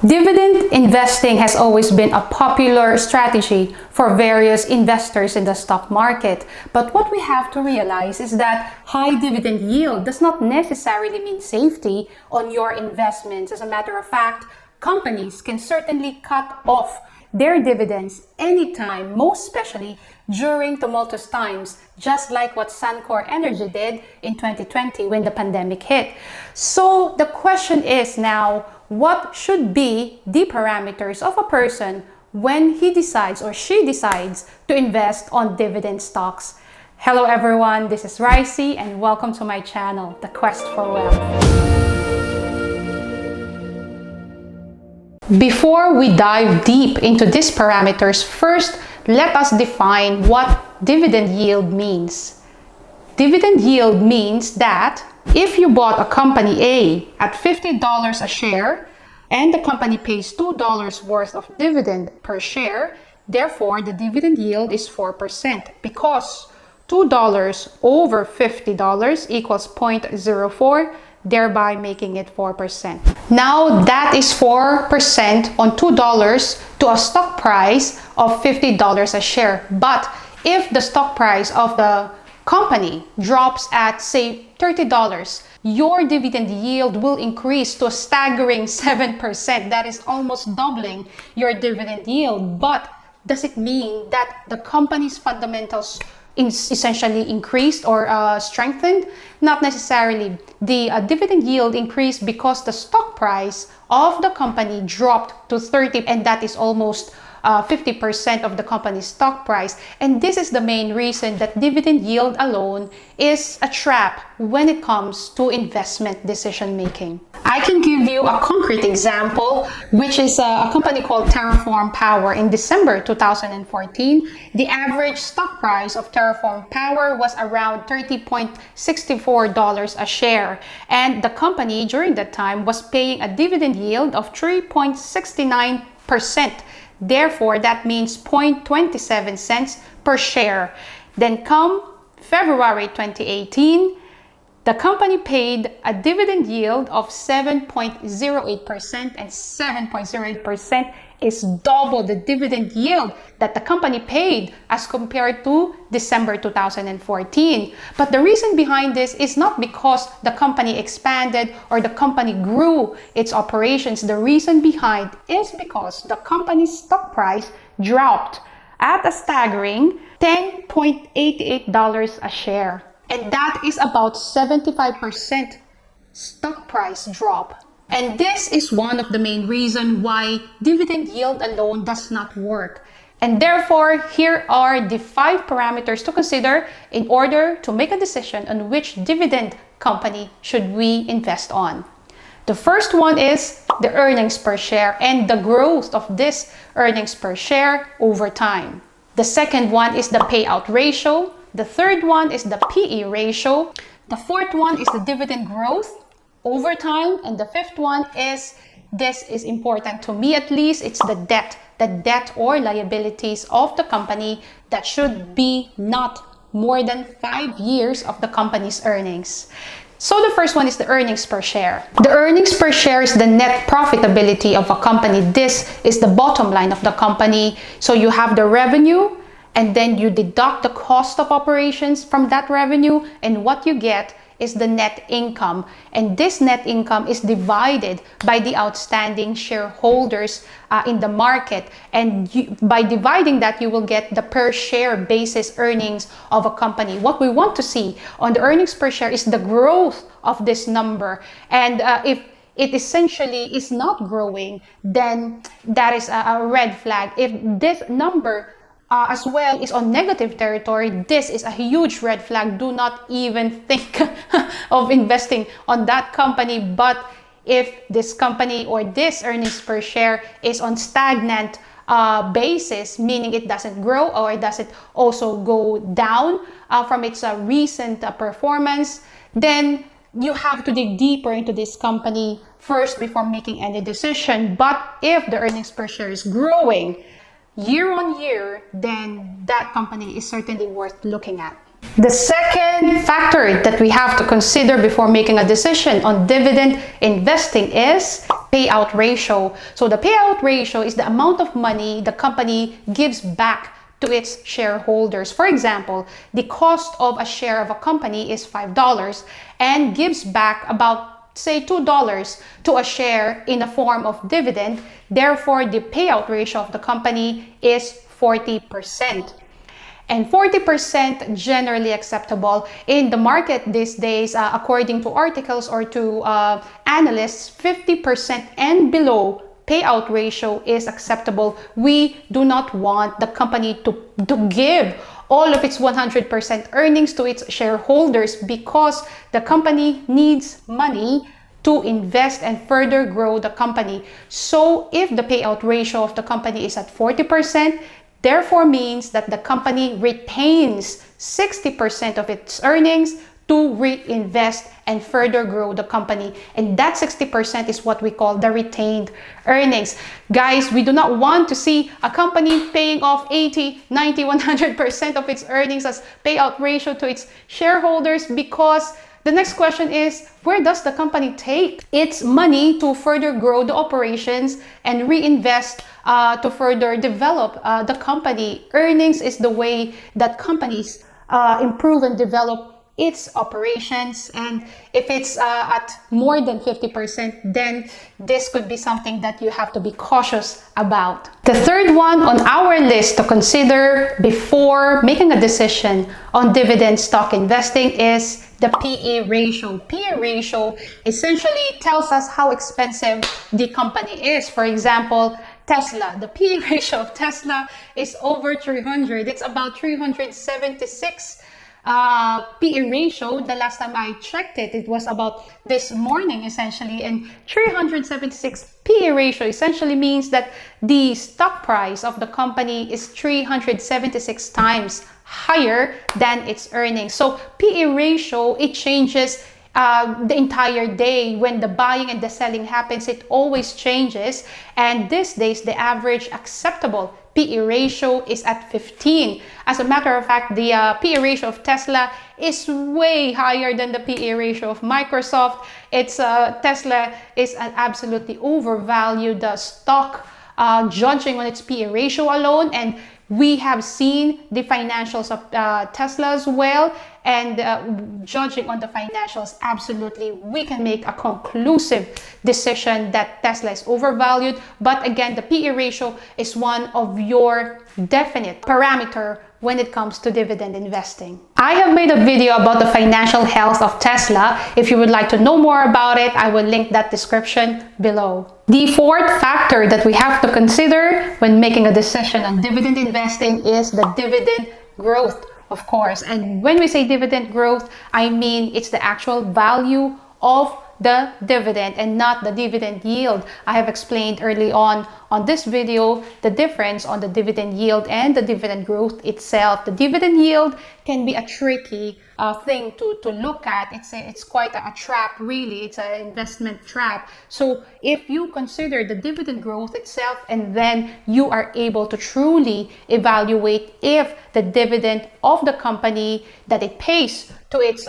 Dividend investing has always been a popular strategy for various investors in the stock market. But what we have to realize is that high dividend yield does not necessarily mean safety on your investments. As a matter of fact, companies can certainly cut off their dividends anytime, most especially during tumultuous times, just like what Suncor Energy did in 2020 when the pandemic hit. So the question is now, what should be the parameters of a person when he decides or she decides to invest on dividend stocks? Hello everyone, this is Ricey and welcome to my channel, The Quest for Wealth. Before we dive deep into these parameters, first let us define what dividend yield means. Dividend yield means that if you bought a company A at $50 a share and the company pays $2 worth of dividend per share, therefore the dividend yield is 4% because $2 over $50 equals 0.04, thereby making it 4%. Now that is 4% on $2 to a stock price of $50 a share. But if the stock price of the company drops at say $30, your dividend yield will increase to a staggering 7%. That is almost doubling your dividend yield. But does it mean that the company's fundamentals essentially increased or strengthened? Not necessarily. The dividend yield increased because the stock price of the company dropped to 30, and that is almost 50% of the company's stock price. And this is the main reason that dividend yield alone is a trap when it comes to investment decision making. I can give you a concrete example, which is a company called Terraform Power. In December 2014, the average stock price of Terraform Power was around $30.64 a share. And the company during that time was paying a dividend yield of 3.69%. Therefore, that means 0.27 cents per share. Then come February 2018, the company paid a dividend yield of 7.08%, and 7.08% is double the dividend yield that the company paid as compared to December 2014. But the reason behind this is not because the company expanded or the company grew its operations. The reason behind is because the company's stock price dropped at a staggering $10.88 a share. And that is about 75% stock price drop. And this is one of the main reasons why dividend yield alone does not work. And therefore, here are the 5 parameters to consider in order to make a decision on which dividend company should we invest on. The first one is the earnings per share and the growth of this earnings per share over time. The second one is the payout ratio. The third one is the PE ratio. The fourth one is the dividend growth over time. And the fifth one is, this is important to me at least, it's the debt or liabilities of the company that should be not more than 5 years of the company's earnings. So the first one is the earnings per share. The earnings per share is the net profitability of a company. This is the bottom line of the company. So you have the revenue, and then you deduct the cost of operations from that revenue, and what you get is the net income. And this net income is divided by the outstanding shareholders in the market. And by dividing that, you will get the per share basis earnings of a company. What we want to see on the earnings per share is the growth of this number. And if it essentially is not growing, then that is a red flag. If this number as well is on negative territory, this is a huge red flag. Do not even think of investing on that company. But if this company or this earnings per share is on stagnant basis, meaning it doesn't grow or it doesn't also go down from its recent performance, then you have to dig deeper into this company first before making any decision. But if the earnings per share is growing year on year, then that company is certainly worth looking at. The second factor that we have to consider before making a decision on dividend investing is payout ratio. So the payout ratio is the amount of money the company gives back to its shareholders. For example, the cost of a share of a company is $5 and gives back about, say, $2 to a share in the form of dividend. Therefore, the payout ratio of the company is 40%. And 40% generally acceptable in the market these days, according to articles or to analysts. 50% and below payout ratio is acceptable. We do not want the company to give all of its 100% earnings to its shareholders, because the company needs money to invest and further grow the company. So if the payout ratio of the company is at 40%, therefore means that the company retains 60% of its earnings to reinvest and further grow the company. And that 60% is what we call the retained earnings. Guys, we do not want to see a company paying off 80, 90, 100% of its earnings as payout ratio to its shareholders, because the next question is, where does the company take its money to further grow the operations and reinvest to further develop the company? Earnings is the way that companies improve and develop its operations, and if it's at more than 50%, then this could be something that you have to be cautious about. The third one on our list to consider before making a decision on dividend stock investing is the PE ratio. PE ratio essentially tells us how expensive the company is. For example, Tesla, the PE ratio of Tesla is over 300. It's about 376 PE ratio. The last time I checked it, it was about this morning essentially, and 376 PE ratio essentially means that the stock price of the company is 376 times higher than its earnings. So PE ratio, it changes the entire day. When the buying and the selling happens, it always changes, and these days the average acceptable PE ratio is at 15. As a matter of fact, the PE ratio of Tesla is way higher than the PE ratio of Microsoft. Tesla is an absolutely overvalued stock, judging on its PE ratio alone, and we have seen the financials of Tesla as well, and judging on the financials, absolutely we can make a conclusive decision that Tesla is overvalued. But again, the PE ratio is one of your definite parameter when it comes to dividend investing. I have made a video about the financial health of Tesla. If you would like to know more about it, I will link that description below. The fourth factor that we have to consider when making a decision on dividend investing is the dividend growth, of course. And when we say dividend growth, I mean it's the actual value of the dividend and not the dividend yield. I have explained early on this video the difference on the dividend yield and the dividend growth itself. The dividend yield can be a tricky thing to look at. It's quite a trap, really. It's an investment trap. So if you consider the dividend growth itself, and then you are able to truly evaluate if the dividend of the company that it pays to its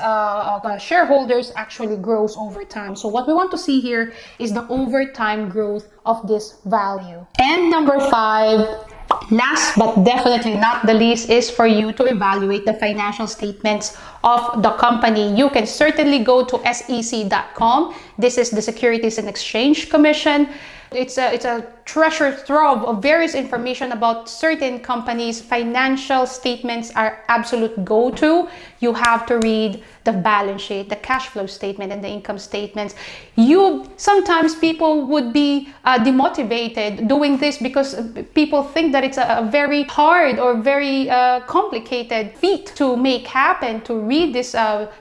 shareholders actually grows over time. So what we want to see here is the over time growth of this value. And number 5, last but definitely not the least, is for you to evaluate the financial statements of the company. You can certainly go to sec.com. This is the Securities and Exchange Commission. It's a treasure trove of various information about certain companies. Financial statements are absolute go-to. You have to read the balance sheet, the cash flow statement, and the income statements. Sometimes people would be demotivated doing this because people think that it's a very hard or very complicated feat to make happen, to read these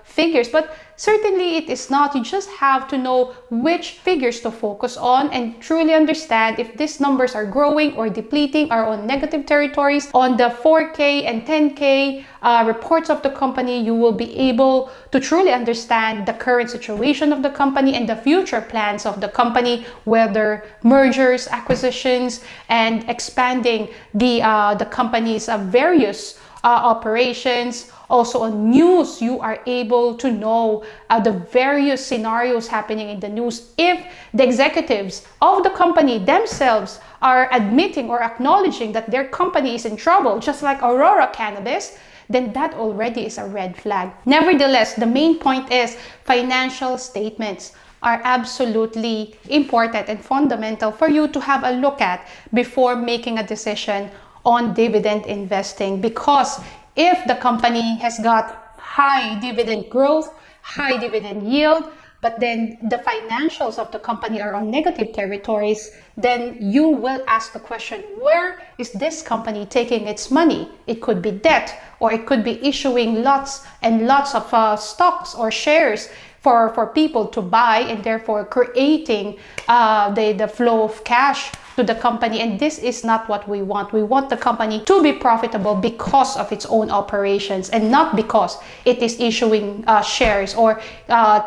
figures. But certainly it is not. You just have to know which figures to focus on and truly understand if these numbers are growing or depleting, or on negative territories. On the 4K and 10K reports of the company, you will be able to truly understand the current situation of the company and the future plans of the company, whether mergers, acquisitions, and expanding the company's various operations. Also on news, you are able to know the various scenarios happening in the news. If the executives of the company themselves are admitting or acknowledging that their company is in trouble, just like Aurora Cannabis, then that already is a red flag. Nevertheless, the main point is financial statements are absolutely important and fundamental for you to have a look at before making a decision on dividend investing. Because if the company has got high dividend growth, high dividend yield, but then the financials of the company are on negative territories, then you will ask the question, where is this company taking its money? It could be debt, or it could be issuing lots and lots of stocks or shares for people to buy, and therefore creating the flow of cash to the company. And this is not what we want. We want the company to be profitable because of its own operations, and not because it is issuing shares or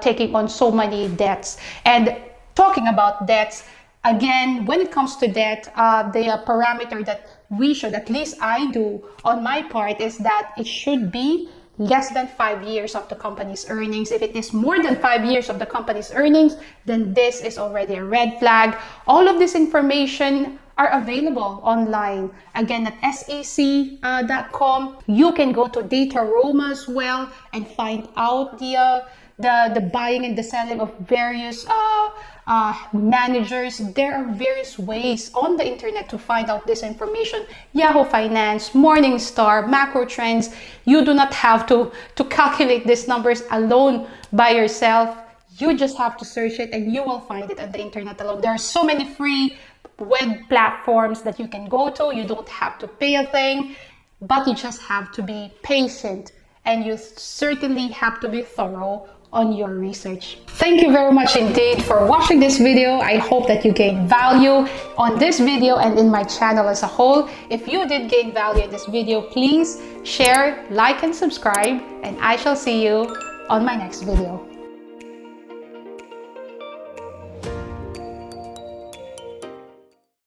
taking on so many debts. And talking about debts, again, when it comes to debt, the parameter that we should, at least I do on my part, is that it should be less than 5 years of the company's earnings. If it is more than 5 years of the company's earnings, then this is already a red flag. All of this information are available online. Again, at sec.com. You can go to Dataroma as well and find out the buying and the selling of various managers. There are various ways on the internet to find out this information. Yahoo Finance, Morningstar, Macro Trends. You do not have to calculate these numbers alone by yourself. You just have to search it and you will find it on the internet alone. There are so many free web platforms that you can go to. You don't have to pay a thing, but you just have to be patient, and you certainly have to be thorough on your research. Thank you very much indeed for watching this video. I hope that you gained value on this video and in my channel as a whole. If you did gain value in this video, please share, like, and subscribe, and I shall see you on my next video.